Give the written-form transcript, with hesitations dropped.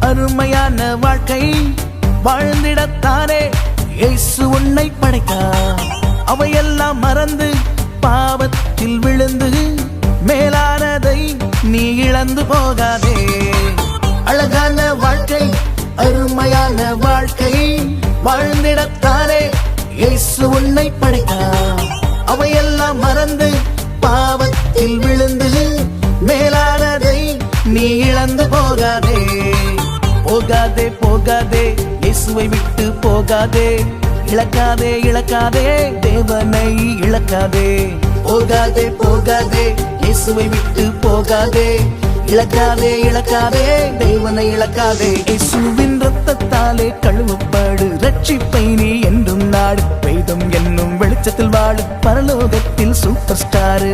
அருமையான வாழ்க்கை வாழ்ந்திடத்தானே இயேசு உன்னை படைத்தார். அவையெல்லாம் மறந்து பாவத்தில் விழுந்து மேலானதை நீ இழந்து போகாதே. அழகான வாழ்க்கை அருமையான வாழ்க்கை வாழ்ந்திடத்தானே இயேசு உன்னை படைத்தார். அவையெல்லாம் மறந்து பாவத்தில் விழுந்து மேலானதை நீ இழந்து போகாதே. போகாதே போகாதே இயேசுவை விட்டு போகாதே. இழக்காதே இழக்காதே தேவனை இழக்காதே. போகாதே போகாதே இயேசுவை விட்டு போகாதே. இழக்காதே இழக்காதே தேவனை இழக்காதே. இயேசுவின் ரத்தத்தாலே கழுவப்படு ரட்சிப்பை நீ என்றும் நாடு. வேதம் என்னும் வெளிச்சத்தில் வாழு பரலோகத்தில் சூப்பர் ஸ்டாரு.